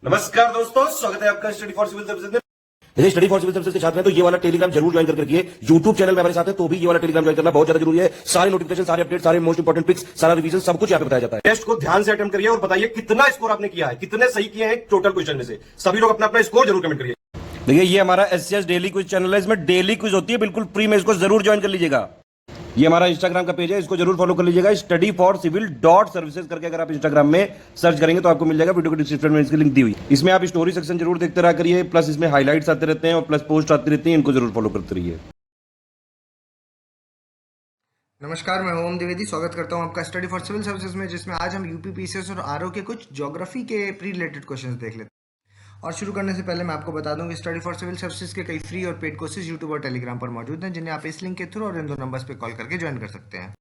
नमस्कार दोस्तों, स्वागत है आपका स्टडी फॉर सिविल सर्विसेज में। जैसे स्टडी फॉर सिविल सर्विसेज के छात्र हैं तो ये वाला टेलीग्राम जरूर ज्वाइन करके रखिए। यूट्यूब चैनल में हमारे साथ है तो भी ये वाला टेलीग्राम ज्वाइन करना बहुत ज्यादा जरूरी है। सारे नोटिफिकेशन, सारे अपडेट, सारे मोस्ट इंपोर्टेंट पिक्स, सारा रिवीजन सब कुछ यहाँ पे बताया जाता है। टेस्ट को ध्यान से अटेम्प्ट करिए और बताइए कितना स्कोर आपने किया है, कितने सही किए हैं टोटल क्वेश्चन में से। सभी लोग अपना अपना स्कोर जरूर कमेंट करिए। देखिए ये हमारा एससीएस डेली क्विज चैनल है, इसमें डेली क्विज होती है, बिल्कुल फ्री में, इसको जरूर ज्वाइन कर लीजिएगा। ये हमारा इंस्टाग्राम का पेज है, इसको जरूर फॉलो कर लीजिएगा। Study for civil dot services करके अगर आप इंस्टाग्राम में सर्च करेंगे तो आपको मिल जाएगा। वीडियो के डिस्क्रिप्शन में इसकी लिंक दी हुई। इसमें आप स्टोरी सेक्शन जरूर देखते रहा करिए, प्लस इसमें हाईलाइट्स आते रहते हैं और प्लस पोस्ट आती रहती है, इनको जरूर फॉलो करते रहिए। नमस्कार, मैं ओम द्विवेदी स्वागत करता हूं आपका स्टडी फॉर सिविल सर्विसेज में, जिसमें आज हम यूपी पीसीएस और आरओ के कुछ ज्योग्राफी के प्री रिलेटेड क्वेश्चंस देख लेते हैं। और शुरू करने से पहले मैं आपको बता दूं कि स्टडी फॉर सिविल सर्विसेज के कई फ्री और पेड कोर्सेज यूट्यूब और टेलीग्राम पर मौजूद हैं, जिन्हें आप इस लिंक के थ्रू और इन दो नंबर्स पर कॉल करके ज्वाइन कर सकते हैं।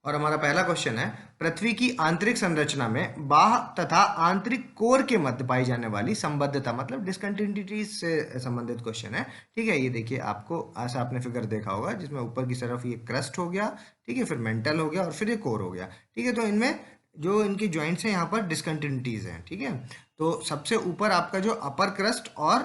और हमारा पहला क्वेश्चन है, पृथ्वी की आंतरिक संरचना में बाह्य तथा आंतरिक कोर के मध्य पाई जाने वाली संबद्धता, मतलब डिसकंटिन्यूटीज से संबंधित क्वेश्चन है। ठीक है, ये देखिए, आपको ऐसा आपने फिगर देखा होगा जिसमें ऊपर की तरफ ये क्रस्ट हो गया, ठीक है, फिर मेंटल हो गया और फिर ये कोर हो गया। ठीक है, तो इनमें जो इनकी जॉइंट्स हैं यहाँ पर डिसकंटिन्यूटीज हैं। ठीक है, तो सबसे ऊपर आपका जो अपर क्रस्ट और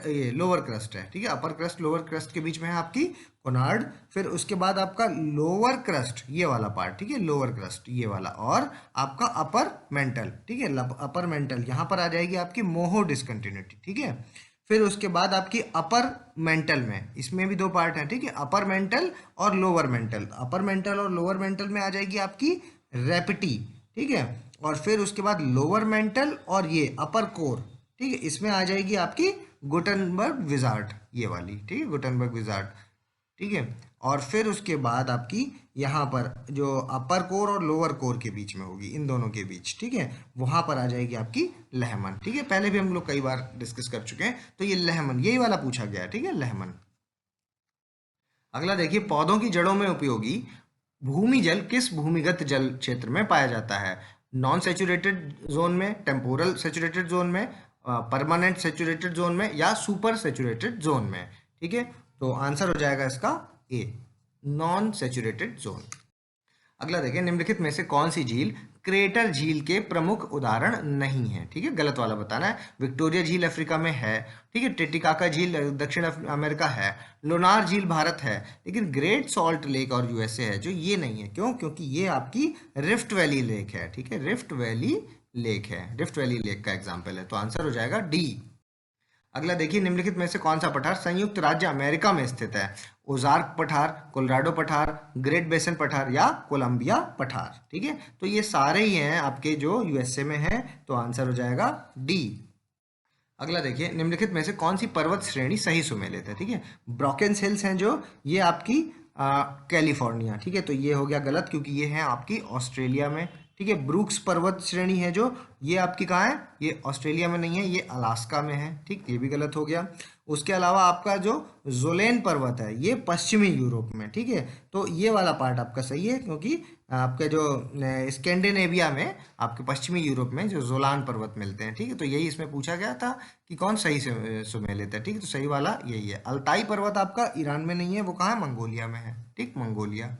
ये लोअर क्रस्ट है। ठीक है, अपर क्रस्ट लोअर क्रस्ट के बीच में है आपकी कोनार्ड, फिर उसके बाद आपका लोअर क्रस्ट ये वाला पार्ट, ठीक है, लोअर क्रस्ट ये वाला, और आपका अपर मेंटल। ठीक है, अपर मेंटल यहाँ पर आ जाएगी आपकी मोहो डिसकंटिन्यूटी। ठीक है, फिर उसके बाद आपकी अपर मेंटल में, इसमें भी दो पार्ट हैं। ठीक है, अपर मेंटल और लोअर मेंटल। अपर मेंटल और लोअर मेंटल में आ जाएगी आपकी रेपिटी। ठीक है, और फिर उसके बाद लोअर मेंटल और ये अपर कोर, ठीक है, इसमें आ जाएगी आपकी गुटेनबर्ग विजार्ड ये वाली। ठीक है, गुटेनबर्ग विजार्ड। ठीक है, और फिर उसके बाद आपकी यहाँ पर जो अपर कोर और लोअर कोर के बीच में होगी, इन दोनों के बीच, ठीक है, वहां पर आ जाएगी आपकी लहमन। ठीक है, पहले भी हम लोग कई बार डिस्कस कर चुके हैं, तो ये लहमन यही वाला पूछा गया है। ठीक है, लहमन। अगला देखिए, पौधों की जड़ों में उपयोगी भूमि जल किस भूमिगत जल क्षेत्र में पाया जाता है? नॉन सेचुरेटेड जोन में, टेम्पोरल सेचुरेटेड जोन में, परमानेंट सेचुरेटेड जोन में, या सुपर सेचुरेटेड जोन में? ठीक है, तो आंसर हो जाएगा इसका ए, नॉन सेचुरेटेड जोन। अगला देखिए, निम्नलिखित में से कौन सी झील क्रेटर झील के प्रमुख उदाहरण नहीं है? ठीक है, गलत वाला बताना है। विक्टोरिया झील अफ्रीका में है, ठीक है, टिटिकाका झील दक्षिण अमेरिका है, लोनार झील भारत है, लेकिन ग्रेट सॉल्ट लेक और यूएसए है, जो ये नहीं है। क्यों? क्योंकि ये आपकी रिफ्ट वैली लेक है। ठीक है, रिफ्ट वैली लेक है, रिफ्ट वैली लेक का एग्जाम्पल है, तो आंसर हो जाएगा डी। अगला देखिए, निम्नलिखित में से कौन सा पठार संयुक्त राज्य अमेरिका में स्थित है? ओजार्क पठार, कोलोराडो पठार, ग्रेट बेसन पठार, या कोलंबिया पठार? ठीक है, तो ये सारे ही हैं आपके जो यूएसए में हैं, तो आंसर हो जाएगा डी। अगला देखिए, निम्नलिखित में से कौन सी पर्वत श्रेणी सही सुमेलित है? ठीक है, ब्रोकेंस हिल्स हैं जो, ये आपकी कैलिफोर्निया। ठीक है, तो ये हो गया गलत, क्योंकि ये है आपकी ऑस्ट्रेलिया में। ठीक है, ब्रूक्स पर्वत श्रेणी है जो, ये आपकी कहाँ है? ये ऑस्ट्रेलिया में नहीं है, ये अलास्का में है। ठीक, ये भी गलत हो गया। उसके अलावा आपका जो जोलेन पर्वत है, ये पश्चिमी यूरोप में। ठीक है, तो ये वाला पार्ट आपका सही है, क्योंकि आपके जो स्कैंडिनेविया में, आपके पश्चिमी यूरोप में जो जोलान पर्वत मिलते हैं। ठीक है, तो यही इसमें पूछा गया था कि कौन सही से सुमेलित है। ठीक है, तो सही वाला यही है। अल्ताई पर्वत आपका ईरान में नहीं है, वो कहाँ है? मंगोलिया में है। ठीक, मंगोलिया।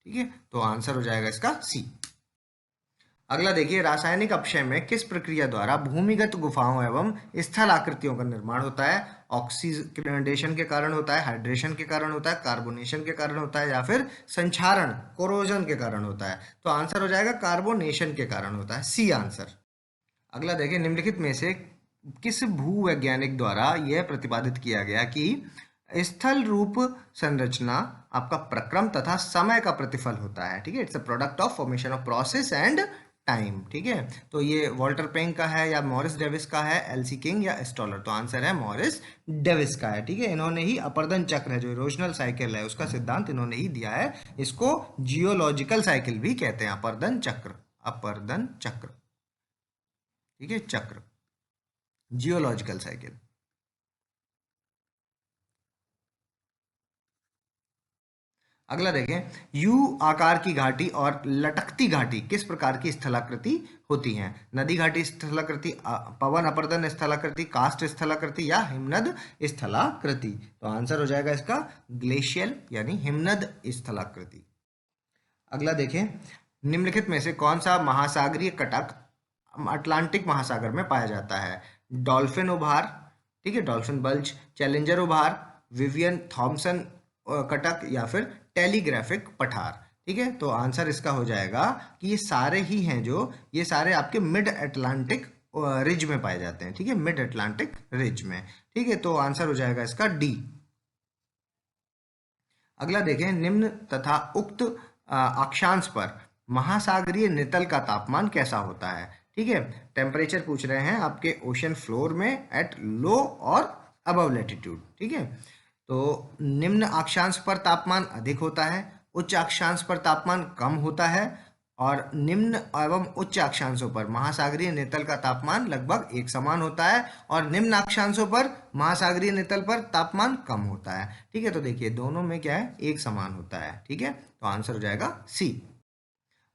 ठीक है, तो आंसर हो जाएगा इसका सी। अगला देखिए, रासायनिक अपक्षय में किस प्रक्रिया द्वारा भूमिगत गुफाओं एवं स्थल आकृतियों का निर्माण होता है? ऑक्सीडेशन के कारण होता है, हाइड्रेशन के कारण होता है, कार्बोनेशन के कारण होता है, या फिर संक्षारण कोरोजन के कारण होता है? तो आंसर हो जाएगा कार्बोनेशन के कारण होता है, सी आंसर। अगला देखिए, निम्नलिखित में से किस भूवैज्ञानिक द्वारा यह प्रतिपादित किया गया कि स्थल रूप संरचना आपका प्रक्रम तथा समय का प्रतिफल होता है? ठीक है, it's a product of formation of process and time. ठीक है, तो ये वॉल्टर पेंग का है, या मॉरिस डेविस का है, एलसी किंग या स्टॉलर? तो आंसर है मॉरिस डेविस का है। ठीक है, इन्होंने ही अपर्दन चक्र है, जो इरोजनल साइकिल है, उसका सिद्धांत इन्होंने ही दिया है। इसको जियोलॉजिकल साइकिल भी कहते हैं, अपर्दन चक्र, अपर्दन चक्र। ठीक है, चक्र, जियोलॉजिकल साइकिल। अगला देखें, यू आकार की घाटी और लटकती घाटी किस प्रकार की स्थलाकृति होती हैं? नदी घाटी स्थलाकृति, पवन अपर्दन स्थलाकृति, कास्ट स्थलाकृति, या हिमनद स्थलाकृति? तो आंसर हो जाएगा इसका ग्लेशियल यानी हिमनद स्थलाकृति। अगला देखें, निम्नलिखित में से कौन सा महासागरीय कटक अटलांटिक महासागर में पाया जाता है? डॉल्फिन उभार, ठीक है, डॉल्फिन बल्ज, चैलेंजर उभार, विवियन थॉम्सन कटक, या फिर टेलीग्राफिक पठार। ठीक है, तो आंसर इसका हो जाएगा कि ये सारे ही हैं, जो ये सारे आपके मिड अटलांटिक रिज में पाए जाते हैं। ठीक है, मिड अटलांटिक रिज में। ठीक है, तो आंसर हो जाएगा इसका डी। अगला देखें, निम्न तथा उक्त अक्षांश पर महासागरीय नितल का तापमान कैसा होता है? ठीक है, टेम्परेचर पूछ रहे हैं आपके ओशन फ्लोर में एट लो और अबव लैटिट्यूड। ठीक है, तो निम्न अक्षांश पर तापमान अधिक होता है, उच्च अक्षांश पर तापमान कम होता है, और निम्न एवं उच्च अक्षांशों पर महासागरीय नितल का तापमान लगभग एक समान होता है, और निम्न अक्षांशों पर महासागरीय नितल पर तापमान कम होता है। ठीक है, तो देखिए दोनों में क्या है, एक समान होता है। ठीक है, तो आंसर हो जाएगा सी।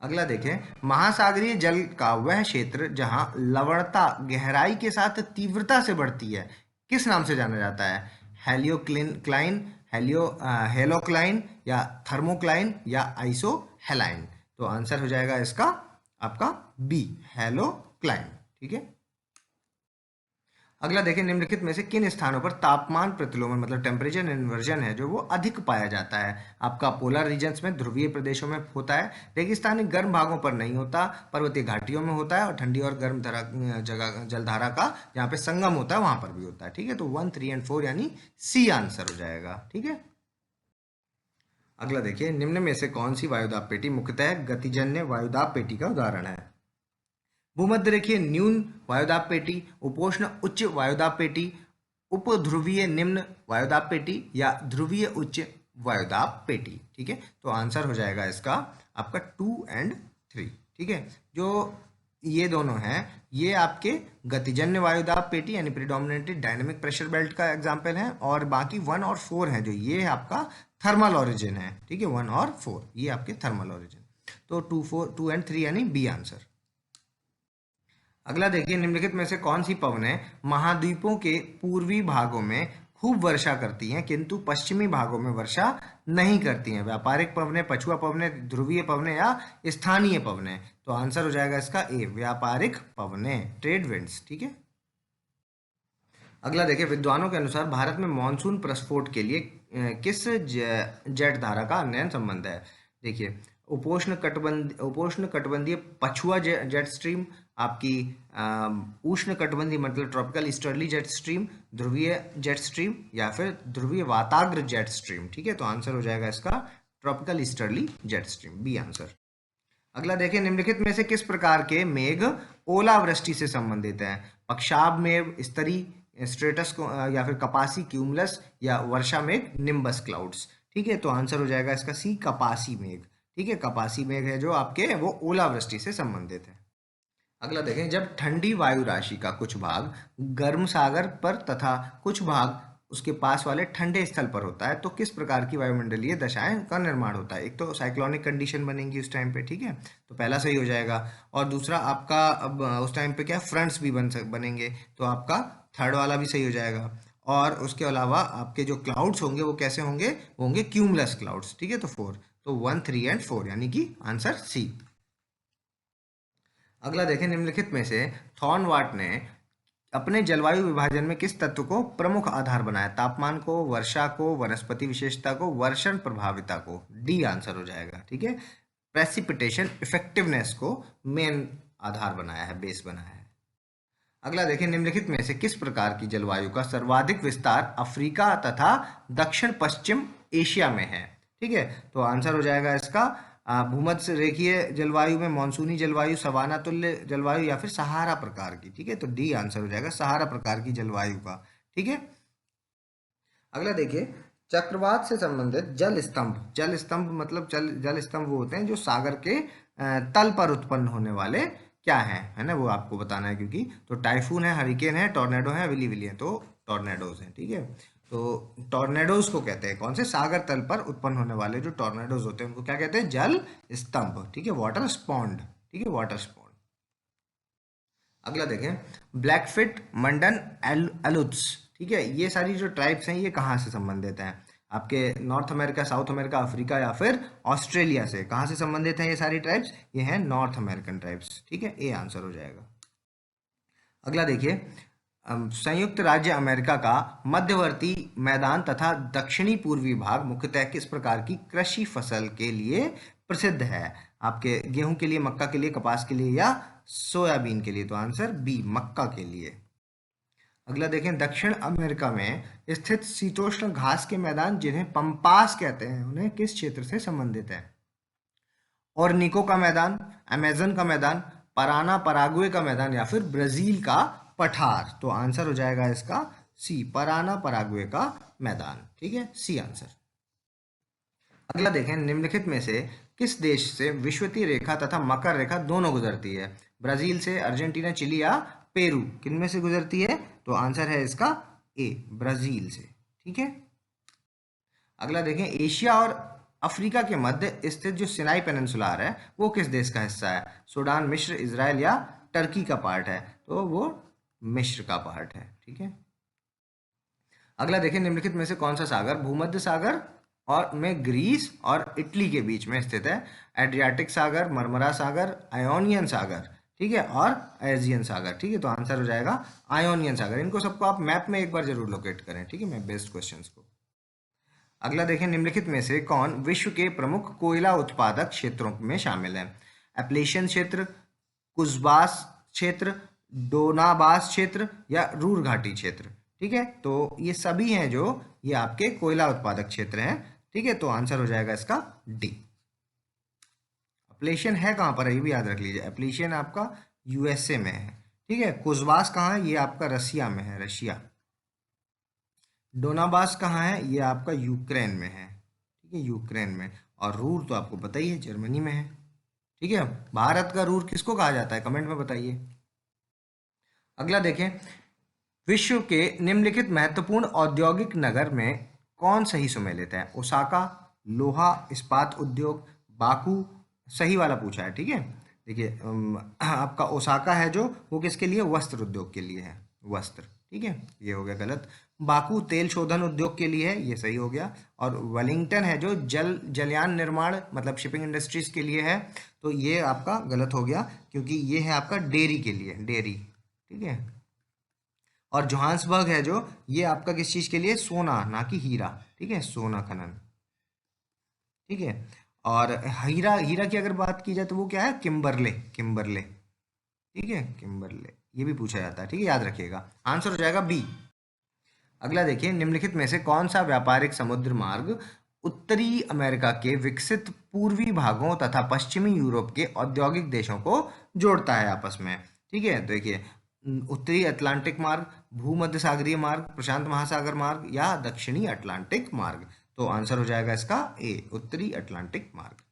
अगला देखें, महासागरीय जल का वह क्षेत्र जहां लवणता गहराई के साथ तीव्रता से बढ़ती है किस नाम से जाना जाता है? हेलियोक्लाइन, हेलोक्लाइन, या थर्मोक्लाइन, या आइसोहेलाइन। तो आंसर हो जाएगा इसका आपका बी, हेलोक्लाइन। ठीक है, अगला देखें, निम्नलिखित में से किन स्थानों पर तापमान प्रतिलोमन मतलब टेम्परेचर इन्वर्जन है जो वो अधिक पाया जाता है? आपका पोलर रीजन्स में, ध्रुवीय प्रदेशों में होता है, रेगिस्तानी गर्म भागों पर नहीं होता, पर्वतीय घाटियों में होता है, और ठंडी और गर्म जगह जलधारा का जहाँ पे संगम होता है वहां पर भी होता है। ठीक है, तो 1, 3 एंड 4 यानी सी आंसर हो जाएगा। ठीक है, अगला देखिए, निम्न में से कौन सी वायुदाब पेटी मुख्यतः गतिजन्य वायुदाब पेटी का उदाहरण है? भूमध्य रेखीय न्यून वायुदाब पेटी, उपोष्ण उच्च वायुदाब पेटी, उपध्रुवीय निम्न वायुदाब पेटी, या ध्रुवीय उच्च वायुदाब पेटी। ठीक है, तो आंसर हो जाएगा इसका आपका 2 और 3। ठीक है, जो ये दोनों हैं ये आपके गतिजन्य वायुदाब पेटी यानी प्रिडोमिनेटली डायनेमिक प्रेशर बेल्ट का एग्जाम्पल है, और बाकी 1 और 4 हैं जो ये आपका थर्मल ओरिजिन है। ठीक है, 1 और 4 ये आपके थर्मल ओरिजिन। तो 2 और 3 यानी बी आंसर। अगला देखिए, निम्नलिखित में से कौन सी पवनें महाद्वीपों के पूर्वी भागों में खूब वर्षा करती हैं किंतु पश्चिमी भागों में वर्षा नहीं करती हैं? व्यापारिक पवनें, पछुआ पवनें, ध्रुवीय पवनें, या स्थानीय पवनें? तो आंसर हो जाएगा इसका ए, व्यापारिक पवनें, ट्रेड विंड्स। ठीक है, अगला देखिए, विद्वानों के अनुसार भारत में मानसून प्रस्फोट के लिए किस जेट धारा का अध्ययन संबंध है? देखिए, उपोष्ण कटिबंधीय पछुआ जेट स्ट्रीम, आपकी उष्ण कटिबंधीय मतलब ट्रॉपिकल ईस्टर्ली जेट स्ट्रीम, ध्रुवीय जेट स्ट्रीम, या फिर ध्रुवीय वाताग्र जेट स्ट्रीम। ठीक है, तो आंसर हो जाएगा इसका tropical easterly jet stream, B answer. अगला देखिए, निम्नलिखित में से किस प्रकार के मेघ ओलावृष्टि से संबंधित हैं? पक्षाभ मेघ, स्तरी, स्ट्रेटस या फिर कपासी क्यूमुलस, या वर्षा मेघ, निम्बस क्लाउड्स। ठीक है, तो आंसर हो जाएगा इसका सी, कपासी मेघ। ठीक है, कपासी मेघ है जो आपके वो ओलावृष्टि से संबंधित है। अगला देखें, जब ठंडी वायु राशि का कुछ भाग गर्म सागर पर तथा कुछ भाग उसके पास वाले ठंडे स्थल पर होता है तो किस प्रकार की वायुमंडलीय दशाएं का निर्माण होता है? एक तो साइक्लोनिक कंडीशन बनेंगी उस टाइम पे। ठीक है, तो पहला सही हो जाएगा, और दूसरा आपका अब उस टाइम पे क्या फ्रंट्स भी बनेंगे, तो आपका थर्ड वाला भी सही हो जाएगा। और उसके अलावा आपके जो क्लाउड्स होंगे वो कैसे होंगे? वो होंगे क्यूमुलस क्लाउड्स। ठीक है, तो 4, तो 1, 3 एंड 4 यानी कि आंसर सी। अगला देखें, निम्नलिखित में से थॉर्नवाट ने अपने जलवायु विभाजन में किस तत्व को प्रमुख आधार बनाया? तापमान को, वर्षा को, वनस्पति विशेषता को, वर्षण प्रभाविता को? डी आंसर हो जाएगा। ठीक है, प्रेसिपिटेशन इफेक्टिवनेस को मेन आधार बनाया है, बेस बनाया है। अगला देखें, निम्नलिखित में से किस प्रकार की जलवायु का सर्वाधिक विस्तार अफ्रीका तथा दक्षिण पश्चिम एशिया में है? ठीक है, तो आंसर हो जाएगा इसका भूमध्य रेखीय जलवायु में, मानसूनी जलवायु, सवाना तुल्य जलवायु, या फिर सहारा प्रकार की। ठीक है, तो डी आंसर हो जाएगा, सहारा प्रकार की जलवायु का। ठीक है, अगला देखिए, चक्रवात से संबंधित जल स्तंभ मतलब जल स्तंभ वो होते हैं जो सागर के तल पर उत्पन्न होने वाले क्या है ना, वो आपको बताना है। क्योंकि तो टाइफून है, हरिकेन है, टॉर्नेडो है, विली है, तो टॉर्नेडोज हैं। ठीक है, तो टॉर्नेडोज को कहते हैं कौन से? सागर तल पर उत्पन्न होने वाले जो टॉर्नेडोज होते हैं उनको क्या कहते हैं? जल स्तंभ। ठीक है, वाटर स्पॉन्ड। ठीक है, वाटर स्पॉन्ड। अगला देखें, ब्लैकफिट, मंडन, एलुत्स। ठीक है, ये सारी जो ट्राइब्स हैं ये कहाँ से संबंधित हैं? आपके north America, south America, Africa, या फिर ऑस्ट्रेलिया से? कहाँ से संबंधित हैं ये सारी ट्राइब्स? ये हैं नॉर्थ अमेरिकन ट्राइब्स। ठीक है, ए आंसर हो जाएगा। अगला देखिए, संयुक्त राज्य अमेरिका का मध्यवर्ती मैदान तथा दक्षिणी पूर्वी भाग मुख्यतः किस प्रकार की कृषि फसल के लिए प्रसिद्ध है? आपके गेहूं के लिए, मक्का के लिए, कपास के लिए या सोयाबीन के लिए? तो आंसर बी, मक्का के लिए। अगला देखें, दक्षिण अमेरिका में स्थित शीतोष्ण घास के मैदान जिन्हें पंपास कहते हैं, उन्हें किस क्षेत्र से संबंधित है? ओरनिको का मैदान, अमेजन का मैदान, पराना पराग्वे का मैदान या फिर ब्राजील का पठार? तो आंसर हो जाएगा इसका सी, पराना पराग्वे का मैदान। ठीक है, सी आंसर। अगला देखें, निम्नलिखित में से किस देश से विषुवतीय रेखा तथा मकर रेखा दोनों गुजरती है? ब्राजील से, अर्जेंटीना, चिली या पेरू? किन में से गुजरती है? तो आंसर है इसका ए, ब्राजील से। ठीक है। अगला देखें, एशिया और अफ्रीका के मध्य स्थित जो सिनाई पेनिनसुलार है वो किस देश का हिस्सा है? सूडान, मिस्र, इजराइल या टर्की का पार्ट है? तो वो मिस्र का पार्ट है। ठीक है। अगला देखें, निम्नलिखित में से कौन सा सागर भूमध्य सागर और में ग्रीस और इटली के बीच में स्थित है? एड्रियाटिक सागर, मरमरा सागर, आयोनियन सागर, ठीक है, और एजियन सागर। ठीक है, तो आंसर हो जाएगा आयोनियन सागर। इनको सबको आप मैप में एक बार जरूर लोकेट करें। ठीक है, मैं बेस्ट क्वेश्चंस को। अगला देखें, निम्नलिखित में से कौन विश्व के प्रमुख कोयला उत्पादक क्षेत्रों में शामिल है? एप्लेशियन क्षेत्र, कुजबास क्षेत्र, डोनाबास क्षेत्र या रूर घाटी क्षेत्र? ठीक है, तो ये सभी हैं जो ये आपके कोयला उत्पादक क्षेत्र हैं। ठीक है, तो आंसर हो जाएगा इसका डी। एप्लेशियन है कहाँ पर है ये भी याद रख लीजिए। एप्लेशियन आपका यूएसए में है। ठीक है, कुजबास कहाँ है? ये आपका रसिया में है, रशिया। डोनाबास कहाँ है? ये आपका यूक्रेन में है। ठीक है, यूक्रेन में। और रूर तो आपको पता ही है, जर्मनी में है। ठीक है, भारत का रूर किसको कहा जाता है? कमेंट में बताइए। अगला देखें, विश्व के निम्नलिखित महत्वपूर्ण औद्योगिक नगर में कौन सही सुमेलित है? ओसाका, लोहा इस्पात उद्योग, बाकू? सही वाला पूछा है। ठीक है, देखिए आपका ओसाका है जो वो किसके लिए? वस्त्र उद्योग के लिए है, वस्त्र। ठीक है, ये हो गया गलत। बाकू तेल शोधन उद्योग के लिए है, ये सही हो गया। और वेलिंगटन है जो जलयान निर्माण मतलब शिपिंग इंडस्ट्रीज के लिए है, तो ये आपका गलत हो गया क्योंकि ये है आपका डेयरी के लिए, डेयरी। ठीक है, और जोहान्सबर्ग है जो ये आपका किस चीज के लिए? सोना, ना कि हीरा। ठीक है, सोना खनन। ठीक है, और हीरा, हीरा की अगर बात की जाए तो वो क्या है? Kimberley, Kimberley. ठीक है, किम्बरले, ये भी पूछा जाता है। ठीक है, याद रखिएगा। आंसर हो जाएगा बी। अगला देखिए, निम्नलिखित में से कौन सा व्यापारिक समुद्र मार्ग उत्तरी अमेरिका के विकसित पूर्वी भागों तथा पश्चिमी यूरोप के औद्योगिक देशों को जोड़ता है आपस में? ठीक है, तो देखिए, उत्तरी अटलांटिक मार्ग, भूमध्य सागरीय मार्ग, प्रशांत महासागर मार्ग या दक्षिणी अटलांटिक मार्ग? तो आंसर हो जाएगा इसका ए, उत्तरी अटलांटिक मार्ग।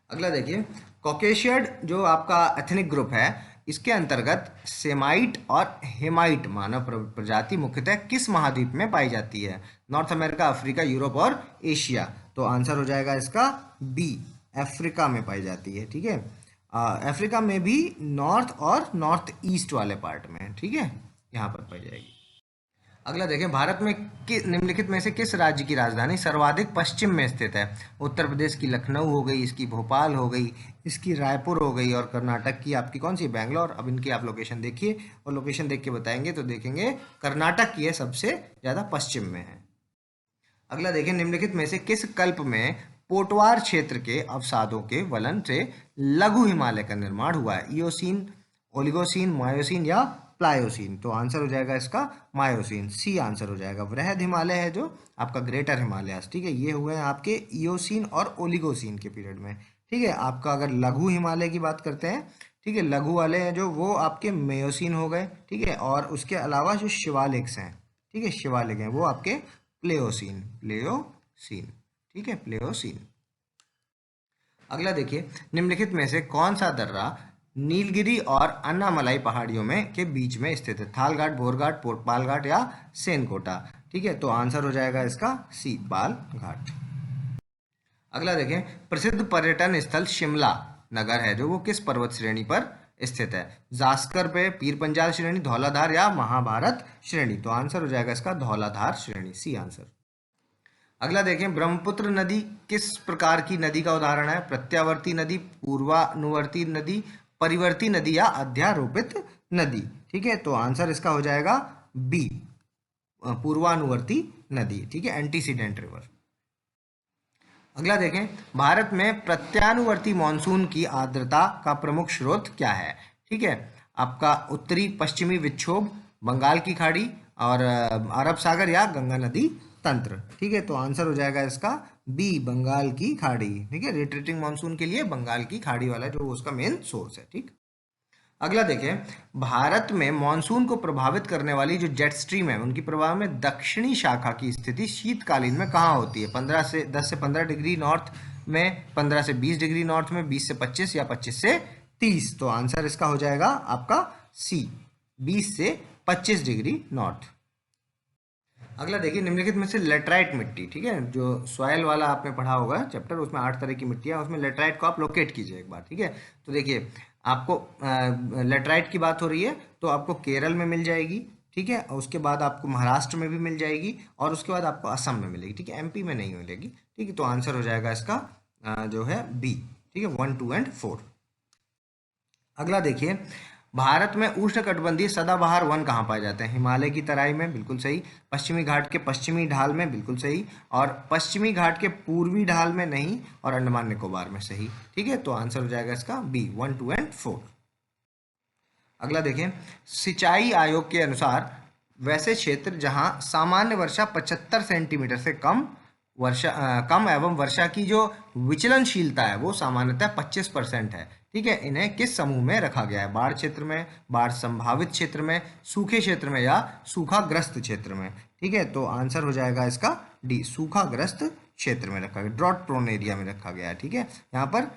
अगला देखिए, कॉकेशियड जो आपका एथनिक ग्रुप है इसके अंतर्गत सेमाइट और हेमाइट मानव प्रजाति मुख्यतः किस महाद्वीप में पाई जाती है? नॉर्थ अमेरिका, अफ्रीका, यूरोप और एशिया? तो आंसर हो जाएगा इसका बी, अफ्रीका में पाई जाती है। ठीक है, अफ्रीका में भी नॉर्थ और नॉर्थ ईस्ट वाले पार्ट में। ठीक है, यहाँ पर पाई जाएगी। अगला देखें, भारत में निम्नलिखित में से किस राज्य की राजधानी सर्वाधिक पश्चिम में स्थित है? उत्तर प्रदेश की लखनऊ हो गई, इसकी भोपाल हो गई, इसकी रायपुर हो गई, और कर्नाटक की आपकी कौन सी? बेंगलोर। अब इनकी आप लोकेशन देखिए और लोकेशन देख के बताएंगे तो देखेंगे कर्नाटक की है सबसे ज़्यादा पश्चिम में है। अगला देखें, निम्नलिखित में से किस कल्प में पोटवार क्षेत्र के अवसादों के वलन से लघु हिमालय का निर्माण हुआ है? इयोसीन, ओलिगोसीन, मायोसीन या प्लायोसीन? तो आंसर हो जाएगा इसका मायोसीन, सी आंसर हो जाएगा। वृहद हिमालय है जो आपका ग्रेटर हिमालयास। ठीक है, ये हुए हैं आपके इयोसीन और ओलिगोसीन के पीरियड में। ठीक है, आपका अगर लघु हिमालय की बात करते हैं, ठीक है, लघु वाले हैं जो वो आपके मेयोसीन हो गए। ठीक है, और उसके अलावा जो शिवालिक्स हैं, ठीक है, शिवालिक हैं, वो आपके प्लेओसीन, प्लेओसीन। ठीक है, प्लेओसीन। अगला देखिए, निम्नलिखित में से कौन सा दर्रा नीलगिरी और अन्नामलाई पहाड़ियों में के बीच में स्थित है? थालघाट, भोरघाट, पालघाट या सेनकोटा? ठीक है, तो आंसर हो जाएगा इसका सी, पालघाट। अगला देखें, प्रसिद्ध पर्यटन स्थल शिमला नगर है जो वो किस पर्वत श्रेणी पर स्थित है? जास्कर पे, पीर पंजाल श्रेणी, धौलाधार या महाभारत श्रेणी? तो आंसर हो जाएगा इसका धौलाधार श्रेणी, सी आंसर। अगला देखें, ब्रह्मपुत्र नदी किस प्रकार की नदी का उदाहरण है? प्रत्यावर्ती नदी, पूर्वानुवर्ती नदी, परिवर्ती नदी या अध्यारोपित नदी? ठीक ठीक है, तो आंसर इसका हो जाएगा बी, पूर्वानुवर्ती नदी, ठीक है, एंटीसीडेंट रिवर। अगला देखें, भारत में प्रत्यानुवर्ती मानसून की आर्द्रता का प्रमुख स्रोत क्या है? ठीक है, आपका उत्तरी पश्चिमी विक्षोभ, बंगाल की खाड़ी और अरब सागर या गंगा नदी तंत्र। ठीक है, तो आंसर हो जाएगा इसका बी, बंगाल की खाड़ी। ठीक है, रिट्रीटिंग मानसून के लिए बंगाल की खाड़ी वाला जो उसका मेन सोर्स है। ठीक, अगला देखें, भारत में मानसून को प्रभावित करने वाली जो जेट स्ट्रीम है उनकी प्रभाव में दक्षिणी शाखा की स्थिति शीतकालीन में कहाँ होती है? 10 से 15 डिग्री नॉर्थ में, 15 से 20 डिग्री नॉर्थ में, 20 से 25 या 25 से 30। तो आंसर इसका हो जाएगा आपका सी, 20 से 25 डिग्री नॉर्थ। अगला देखिए, निम्नलिखित में से लेटराइट मिट्टी, ठीक है, जो सॉयल वाला आपने पढ़ा होगा चैप्टर, उसमें 8 तरह की मिट्टियाँ, उसमें लेटराइट को आप लोकेट कीजिए एक बार। ठीक है, तो देखिए आपको लेटराइट की बात हो रही है तो आपको केरल में मिल जाएगी। ठीक है, और उसके बाद आपको महाराष्ट्र में भी मिल जाएगी और उसके बाद आपको असम में मिलेगी। ठीक है, एमपी में नहीं मिलेगी। ठीक है, तो आंसर हो जाएगा इसका जो है बी। ठीक है, 1, 2 एंड 4। अगला देखिए, भारत में उष्णकटिबंधीय सदाबहार वन कहाँ पाए जाते हैं? हिमालय की तराई में, बिल्कुल सही। पश्चिमी घाट के पश्चिमी ढाल में, बिल्कुल सही। और पश्चिमी घाट के पूर्वी ढाल में नहीं, और अंडमान निकोबार में, सही। ठीक है, तो आंसर हो जाएगा इसका बी, 1, 2 एंड 4। अगला देखें, सिंचाई आयोग के अनुसार वैसे क्षेत्र जहां सामान्य वर्षा 75 सेंटीमीटर से कम एवं वर्षा की जो विचलनशीलता है वो सामान्यतः 25% है। ठीक है, इन्हें किस समूह में रखा गया है? बाढ़ क्षेत्र में, बाढ़ संभावित क्षेत्र में, सूखे क्षेत्र में या सूखाग्रस्त क्षेत्र में? ठीक है, तो आंसर हो जाएगा इसका डी, सूखाग्रस्त क्षेत्र में रखा गया, ड्रॉट प्रोन एरिया में रखा गया है। ठीक है, यहाँ पर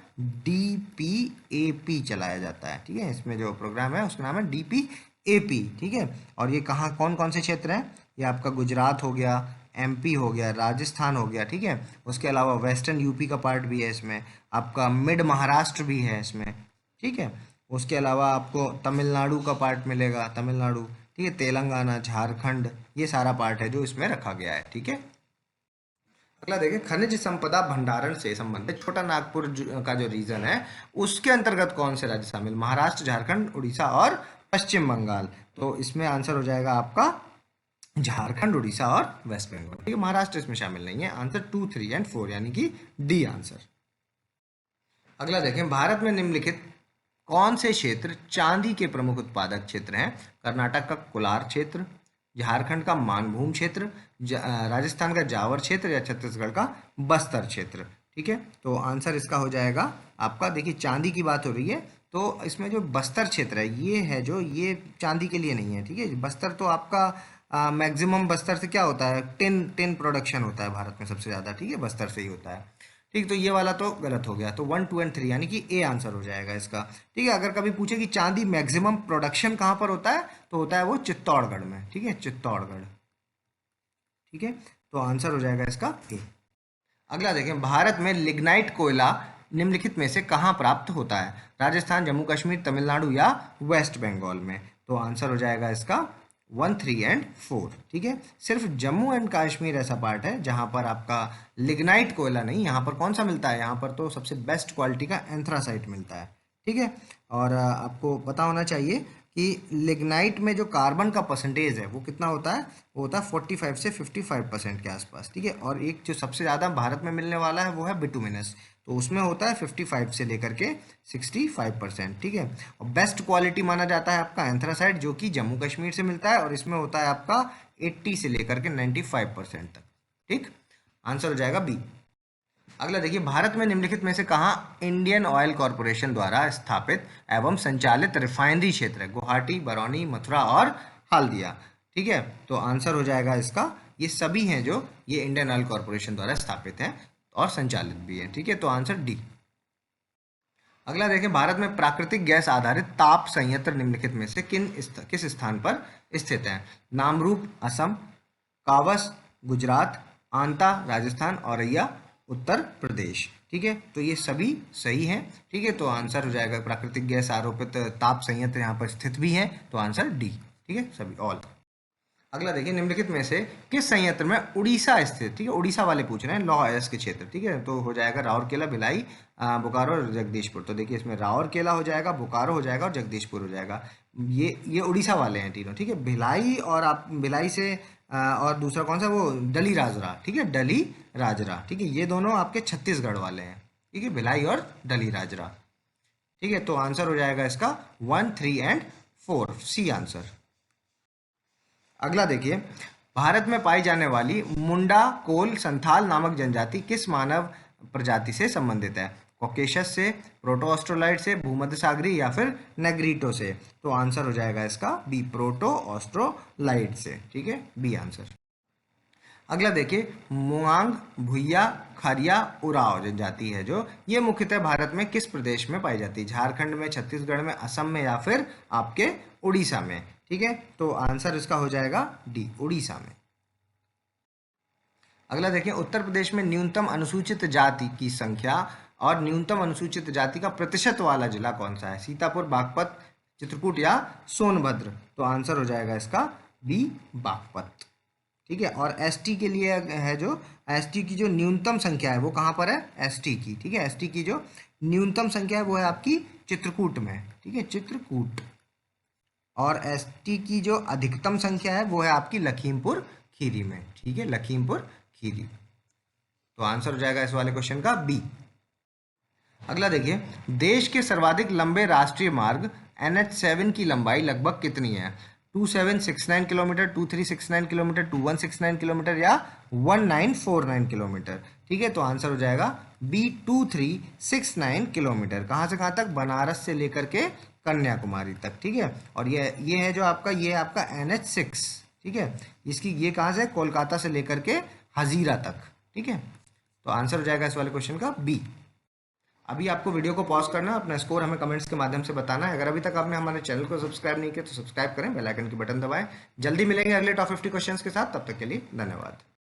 DPAP चलाया जाता है। ठीक है, इसमें जो प्रोग्राम है उसका नाम है DPAP। ठीक है, और ये कहाँ कौन कौन से क्षेत्र हैं? ये आपका गुजरात हो गया, MP हो गया, राजस्थान हो गया। ठीक है, उसके अलावा वेस्टर्न यूपी का पार्ट भी है इसमें, आपका मिड महाराष्ट्र भी है इसमें। ठीक है, उसके अलावा आपको तमिलनाडु का पार्ट मिलेगा, तमिलनाडु। ठीक है, तेलंगाना, झारखंड, ये सारा पार्ट है जो इसमें रखा गया है। ठीक है, अगला देखें, खनिज संपदा भंडारण से संबंधित छोटा नागपुर का जो रीजन है उसके अंतर्गत कौन से राज्य शामिल? महाराष्ट्र, झारखंड, उड़ीसा और पश्चिम बंगाल। तो इसमें आंसर हो जाएगा आपका झारखंड, उड़ीसा और वेस्ट बंगाल। ठीक है, महाराष्ट्र इसमें शामिल नहीं है। आंसर 2, 3 एंड 4 यानी कि डी आंसर। अगला देखें, भारत में निम्नलिखित कौन से क्षेत्र चांदी के प्रमुख उत्पादक क्षेत्र हैं? कर्नाटक का कोलार क्षेत्र, झारखंड का मानभूम क्षेत्र, राजस्थान का जावर क्षेत्र या छत्तीसगढ़ का बस्तर क्षेत्र? ठीक है, तो आंसर इसका हो जाएगा आपका, देखिए चांदी की बात हो रही है तो इसमें जो बस्तर क्षेत्र है ये है जो, ये चांदी के लिए नहीं है। ठीक है, बस्तर तो आपका मैक्सिमम बस्तर से क्या होता है, टिन प्रोडक्शन होता है भारत में सबसे ज़्यादा। ठीक है, बस्तर से ही होता है। ठीक, तो ये वाला तो गलत हो गया, तो 1, 2 एंड 3 यानी कि ए आंसर हो जाएगा इसका। ठीक है, अगर कभी पूछे कि चांदी मैक्सिमम प्रोडक्शन कहाँ पर होता है तो होता है वो चित्तौड़गढ़ में। ठीक है, चित्तौड़गढ़। ठीक है, तो आंसर हो जाएगा इसका ए। अगला देखें, भारत में लिग्नाइट कोयला निम्नलिखित में से कहाँ प्राप्त होता है? राजस्थान, जम्मू कश्मीर, तमिलनाडु या वेस्ट बंगाल में? तो आंसर हो जाएगा इसका 1, 3 एंड 4। ठीक है, सिर्फ जम्मू एंड कश्मीर ऐसा पार्ट है जहां पर आपका लिग्नाइट कोयला नहीं, यहाँ पर कौन सा मिलता है? यहाँ पर तो सबसे बेस्ट क्वालिटी का एंथ्रासाइट मिलता है। ठीक है, और आपको पता होना चाहिए कि लिग्नाइट में जो कार्बन का परसेंटेज है वो कितना होता है? वो होता है 45 से 55% के आसपास। ठीक है, और एक जो सबसे ज़्यादा भारत में मिलने वाला है वो है बिटुमिनस, तो उसमें होता है 55 से लेकर के 65%। ठीक है, और बेस्ट क्वालिटी माना जाता है आपका एंथ्रासाइट जो कि जम्मू कश्मीर से मिलता है और इसमें होता है आपका 80 से लेकर के 95% तक। ठीक, आंसर हो जाएगा बी। अगला देखिए, भारत में निम्नलिखित में से कहाँ इंडियन ऑयल कॉरपोरेशन द्वारा स्थापित एवं संचालित रिफाइनरी क्षेत्र है? गुवाहाटी, बरौनी, मथुरा और हल्दिया। ठीक है, तो आंसर हो जाएगा इसका, ये सभी हैं जो ये इंडियन ऑयल कॉरपोरेशन द्वारा स्थापित हैं और संचालित भी है। ठीक है, तो आंसर डी। अगला देखें, भारत में प्राकृतिक गैस आधारित ताप संयंत्र निम्नलिखित में से किस स्थान पर स्थित हैं? नामरूप असम, कावस गुजरात, आंता राजस्थान, औरैया उत्तर प्रदेश। ठीक है, तो ये सभी सही हैं। ठीक है, तो आंसर हो जाएगा प्राकृतिक गैस आरोपित ताप संयंत्र यहाँ पर स्थित भी है, तो आंसर डी। ठीक है, सभी ऑल। अगला देखिए, निम्नलिखित में से किस संयंत्र में उड़ीसा स्थित, ठीक है, उड़ीसा वाले पूछ रहे हैं, लौह अयस्क क्षेत्र, ठीक है, तो हो जाएगा राउरकेला, भिलाई, बोकारो और जगदीशपुर। तो देखिए इसमें राउरकेला हो जाएगा, बोकारो हो जाएगा और जगदीशपुर हो जाएगा। ये उड़ीसा वाले हैं तीनों, ठीक है। भिलाई और आप भिलाई से और दूसरा कौन सा, वो डली राजरा, ठीक है, डली राजरा, ठीक है, ये दोनों आपके छत्तीसगढ़ वाले हैं, ठीक है, भिलाई और डली राजरा, ठीक है। तो आंसर हो जाएगा इसका 1, 3 एंड 4, सी आंसर। अगला देखिए, भारत में पाई जाने वाली मुंडा कोल संथाल नामक जनजाति किस मानव प्रजाति से संबंधित है? कॉकेशस से, प्रोटो ऑस्ट्रोलाइड से, भूमध्य सागरी या फिर नेग्रीटो से? तो आंसर हो जाएगा इसका बी, प्रोटो ऑस्ट्रोलाइड से, ठीक है, बी आंसर। अगला देखिए, मुआंग, भुइया, खरिया, उराव जनजाति है जो, ये मुख्यतः भारत में किस प्रदेश में पाई जाती है? झारखंड में, छत्तीसगढ़ में, असम में या फिर आपके उड़ीसा में, ठीक है। तो आंसर इसका हो जाएगा डी, उड़ीसा में। अगला देखिए, उत्तर प्रदेश में न्यूनतम अनुसूचित जाति की संख्या और न्यूनतम अनुसूचित जाति का प्रतिशत वाला जिला कौन सा है? सीतापुर, बागपत, चित्रकूट या सोनभद्र? तो आंसर हो जाएगा इसका बी, बागपत, ठीक है। और एसटी के लिए है जो, एसटी की जो न्यूनतम संख्या है वो कहाँ पर है? एसटी की, ठीक है, एसटी की जो न्यूनतम संख्या है वो है आपकी चित्रकूट में, ठीक है, चित्रकूट। और एसटी की जो अधिकतम संख्या है वो है आपकी लखीमपुर खीरी में, ठीक है, लखीमपुर खीरी। तो आंसर हो जाएगा इस वाले क्वेश्चन का बी। अगला देखिए, देश के सर्वाधिक लंबे राष्ट्रीय मार्ग NH7 की लंबाई लगभग कितनी है? 2769 किलोमीटर, 2369 किलोमीटर, 2169 किलोमीटर या 1949 किलोमीटर? ठीक है, तो आंसर हो जाएगा बी, 2369 किलोमीटर। कहाँ से कहाँ तक? बनारस से लेकर के कन्याकुमारी तक, ठीक है। और ये है जो आपका, ये आपका NH6, ठीक है, इसकी ये कहाँ से? कोलकाता से लेकर के हजीरा तक, ठीक है। तो आंसर हो जाएगा इस वाले क्वेश्चन का बी। अभी आपको वीडियो को पॉज करना, अपना स्कोर हमें कमेंट्स के माध्यम से बताना है। अगर अभी तक आपने हमारे चैनल को सब्सक्राइब नहीं किया तो सब्सक्राइब करें, बेल आइकन की बटन दबाएं। जल्दी मिलेंगे अगले टॉप 50 क्वेश्चंस के साथ, तब तक के लिए धन्यवाद।